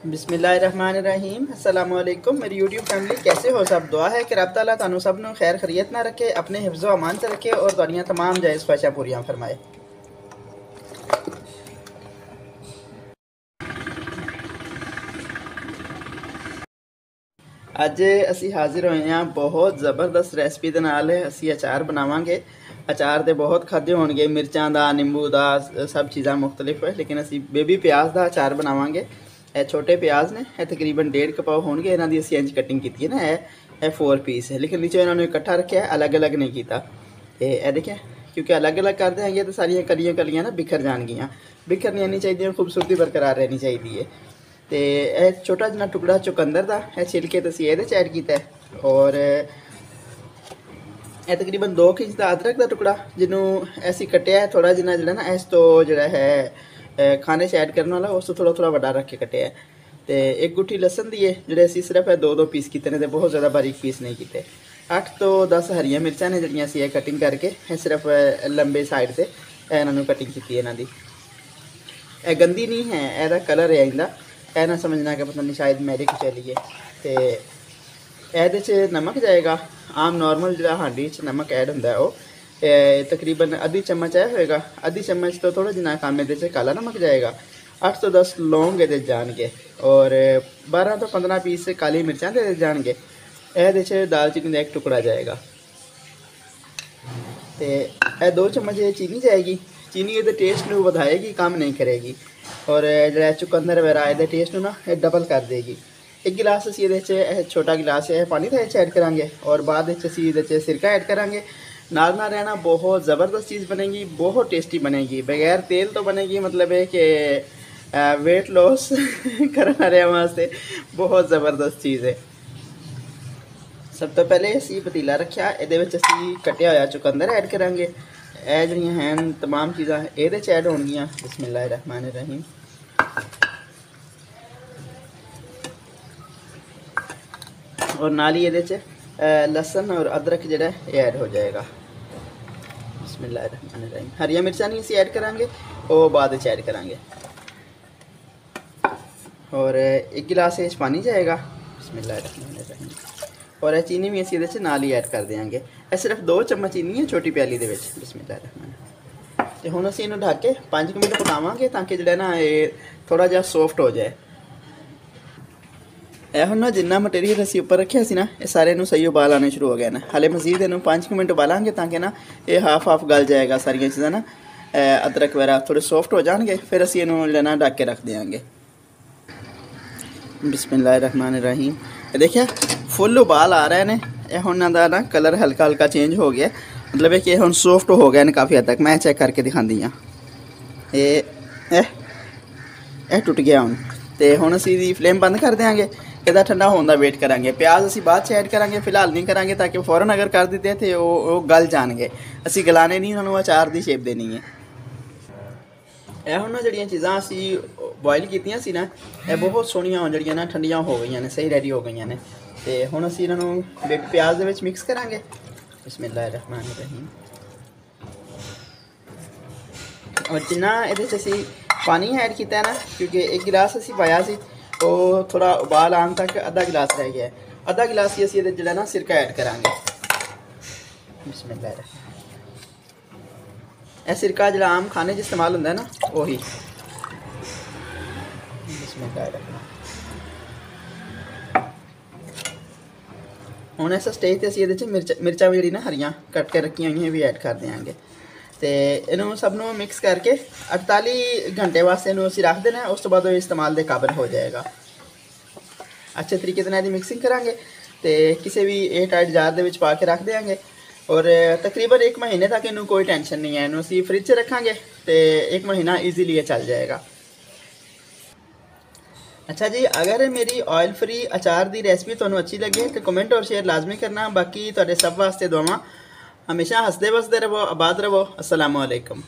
बिस्मिल्लाहिर्रहमानिर्रहीम। अस्सलाम वालेकुम मेरी यूट्यूब फैमिली, कैसे हो सब। दुआ है कि रब ताला तानू सब नू खैर खरीयत ना रखे, अपने हिफ्ज़ो अमान से रखे और तुहाड़ियां तमाम जायज़ ख्वाहिशां पूरियां फरमाए। अज असी हाजिर होए हैं बहुत ज़बरदस्त रेसिपी दे नाल। असी अचार बनावांगे। अचार तो बहुत खाधे होणगे, मिर्चां दा, निंबू दा, सब चीज़ां मुख्तलिफ है, लेकिन असी बेबी प्याज का अचार बनावांगे। ਇਹ छोटे प्याज ने, ਇਹ तकरीबन 1.5 कप होणगे। इन्हां दी असी इंज कटिंग की है ना, ये 4 पीस है, लेकिन नीचे इन्होंने इकट्ठा रखा, अलग अलग नहीं किया। तो यह देखें, क्योंकि अलग अलग कर देंगे तो सारिया कलियां कलियां ना बिखर जाएगियाँ। बिखर नहीं आनी चाहिए, खूबसूरती बरकरार रहनी चाहिए। तो यह छोटा जिन्ना टुकड़ा चुकंदर का है, छिलके तो असी ये ऐड किया। और यह तकरीबन 2 इंच का अदरक का टुकड़ा, जिन्हों ऐसी कटिया थोड़ा जिन्ना जो ना, इस तो जोड़ा है खाने से ऐड करने वाला, उस तो थोड़ा थोड़ा बड़ा रख के कटिया है। तो एक गुठी लसन दी है, जोड़े असी सिर्फ 2 पीस किए ने, बहुत ज़्यादा बारीक पीस नहीं किए। 8 तो 10 हरिया मिर्चा ने, जड़ियाँ असी कटिंग करके सिर्फ लंबे साइड से इन्होंने कटिंग की इन्हों की। यह गंदी नहीं है, यदा कलर है इनका, यह ना समझना कि पता नहीं शायद मैरिक चली है। तो ये नमक जाएगा, आम नॉर्मल जो हांडी नमक ऐड होंगे वो तकरीबन आधी चम्मच है होएगा। आधी चम्मच तो थोड़ा जिना कम ये काला नमक जाएगा। 8 तो 10 लौंग ये जाएंगे और 12 तो 15 पीस काली मिर्चां दे जाएंगे। ये दालचीनी का एक टुकड़ा जाएगा। तो यह 2 चम्मच चीनी जाएगी। चीनी ये टेस्ट में बढ़ाएगी, कम नहीं करेगी। और जो चुकंदर वगैरह ये टेस्ट ना डबल कर देगी। 1 गिलास असी ये छोटा गिलास है पानी का ऐड करांगे और बाद असी ये सिरका ऐड करांगे। नाल ना रहना, बहुत ज़बरदस्त चीज़ बनेगी, बहुत टेस्टी बनेगी। बगैर तेल तो बनेगी, मतलब है कि वेट लॉस करने वाले वास्ते बहुत ज़बरदस्त चीज़ है। सब तो पहले असी पतीला रखा, ये असी कटिया होया चुकंदर ऐड करांगे। यह जड़ियाँ हैं तमाम चीज़ां ये ऐड होणगियां। बिस्मिल्लाहिर्रहमानिर्रहीम। और नाल ही ये लसन और अदरक जो ऐड हो जाएगा। बिस्मिल्लाहिर्रहमानिर्रहीम। हरिया मिर्चा नहीं असी ऐड करांगे, वो बाद ऐड करांगे। और 1 गिलास पानी जाएगा। बिस्मिल्लाहिर्रहमानिर्रहीम। और यह चीनी भी असी ये नाल ही ऐड कर देंगे। यह सिर्फ 2 चम्मच चीनी है छोटी प्याली दे विच। बिस्मिल्लाहिर्रहमानिर्रहीम। तो हुण असी इहनूं ढक के 5 मिनट पकावांगे ताकि जो ना ये थोड़ा जिहा सॉफ्ट हो जाए। यह हम ना जिन्ना मटेरियल असी उपर रखा सी ना, ये सारे नू सही उबाल आने शुरू हो गए ना। हाले मजीद इन्हूं 5 मिनट उबालांगे ताकि ना ये हाफ गल जाएगा। सारिया चीज़ां ना अदरक वगैरह थोड़े सॉफ्ट हो जाएंगे, फिर असी इन्हूं लेना ढक के रख देंगे। बिस्मिल्लाहिर्रहमानिर्रहीम। देखिए फुल उबाल आ रहा है ने, यह हुण इन्हां दा ना कलर हल्का हल्का चेंज हो गया, मतलब है कि हुण सॉफ्ट हो गए ने काफ़ी हद तक। मैं चेक करके दिखाती हाँ, ये टुट गया हुण। तो हुण असी फ्लेम बंद कर देंगे, इसका ठंडा होने का वेट करांगे। प्याज असी बाद ऐड करांगे, फिलहाल नहीं करांगे ताकि फौरन अगर कर देते तो वो गल जाएंगे। असी गलाने नहीं, उन्होंने अचार की शेप देनी है। यह हुण जड़ियाँ चीज़ां असी बॉयल कीतियां सी ना, यह बहुत सोहणियां जड़ियां ना ठंडियां हो गई ने, सही रेडी हो गई ने। तो हुण असी इन्हों प्याज दे विच मिक्स करांगे। बिस्मिल्लाहिर्रहमानिर्रहीम। और जिन्ना इहदे च असी पानी ऐड किया है ना, क्योंकि 1 गिलास असी पाया सी, तो थोड़ा उबाल आने तक आधा गिलास रह गया है। आधा गिलास ही असी जो ना सिरका ऐड करांगे। बिस्मिल्लाह। यह सिरका जो आम खाने इस्तेमाल होंगे ना, वही। हुण इस स्टेज पर असी ये मिर्चा भी जी ना हरियाँ कट के रखी हुई भी ऐड कर देंगे। तो इनू सबनों मिक्स करके 48 घंटे वास्ते इनू असी रख देना, उस तो बाद इस्तेमाल के काबिल हो जाएगा। अच्छे तरीके से मिक्सिंग करांगे तो किसी भी एयर टाइट जार के पा के रख देंगे। और तकरीबन 1 महीने तक इनू कोई टेंशन नहीं है। इनू असी फ्रिज च रखांगे तो 1 महीना ईजीली ये चल जाएगा। अच्छा जी, अगर मेरी ऑयल फ्री अचार की रेसिपी तुहानू अच्छी लगे तो कमेंट और शेयर लाजमी करना। बाकी तुहाडे सब वास्ते दुआवां। हमेशा हसदे बसदे रहो, आबाद रहो। अस्सलामु अलैकुम।